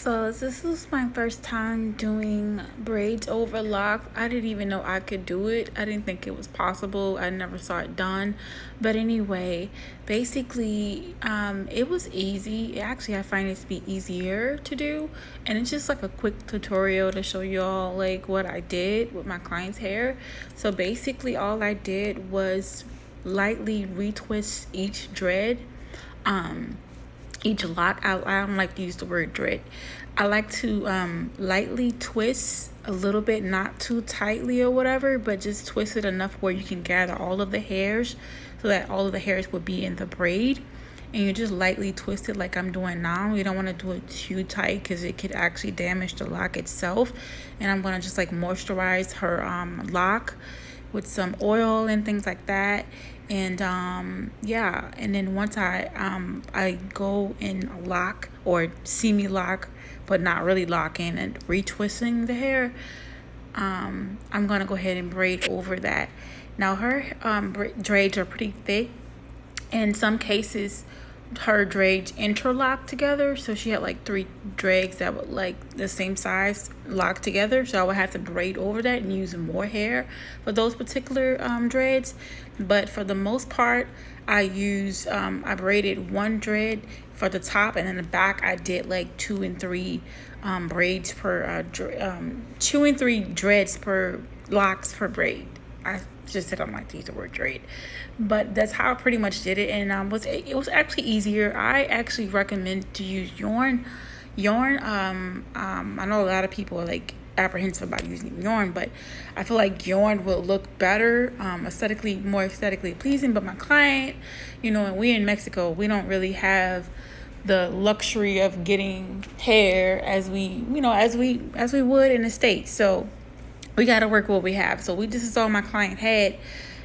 So this was my first time doing braids over locks. I didn't even know I could do it. I didn't think it was possible. I never saw it done. But anyway, basically, it was easy. Actually, I find it to be easier to do. And it's just like a quick tutorial to show y'all like what I did with my client's hair. So basically, all I did was lightly retwist each dread. Each lock. I don't like to use the word dread. I like to lightly twist a little bit, not too tightly or whatever, but just twist it enough where you can gather all of the hairs so that all of the hairs would be in the braid. And you just lightly twist it like I'm doing now. You don't want to do it too tight because it could actually damage the lock itself. And I'm going to just like moisturize her lock with some oil and things like that. And yeah, and then once I go and lock or semi lock, but not really locking and retwisting the hair, I'm gonna go ahead and braid over that. Now her braids are pretty thick. In some cases her braids interlock together, so she had like 3 dreads that would like the same size lock together, so I would have to braid over that and use more hair for those particular dreads. But for the most part, I braided 1 dread for the top, and in the back I did like 2 and 3 braids per 2 and 3 dreads per locks per braid. I just said I don't like to use the word dread, but that's how I pretty much did it. And it was actually easier. I actually recommend to use yarn. I know a lot of people are like apprehensive about using yarn, but I feel like yarn will look better, more aesthetically pleasing. But my client, and we in Mexico, we don't really have the luxury of getting hair as we would in the States. So we got to work with what we have. So this is all my client had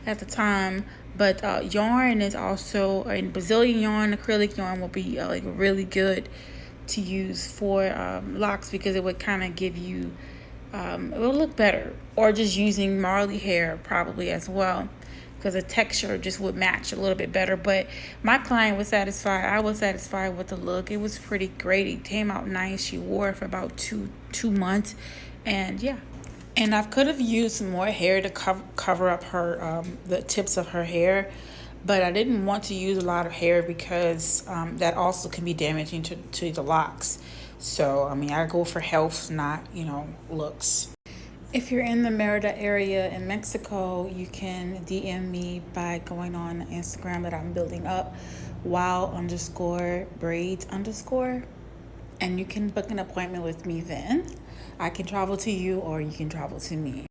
at the time. But yarn is also, in Brazilian yarn, acrylic yarn will be like really good to use for locks, because it would kind of give you, it will look better. Or just using Marley hair probably as well, because the texture just would match a little bit better. But my client was satisfied. I was satisfied with the look. It was pretty great. It came out nice. She wore it for about two months, and yeah. And I could have used some more hair to cover up her the tips of her hair, but I didn't want to use a lot of hair because that also can be damaging to the locks. So I go for health, not looks. If you're in the Merida area in Mexico, you can DM me by going on Instagram that I'm building up, wild_braids_, and you can book an appointment with me then. I can travel to you or you can travel to me.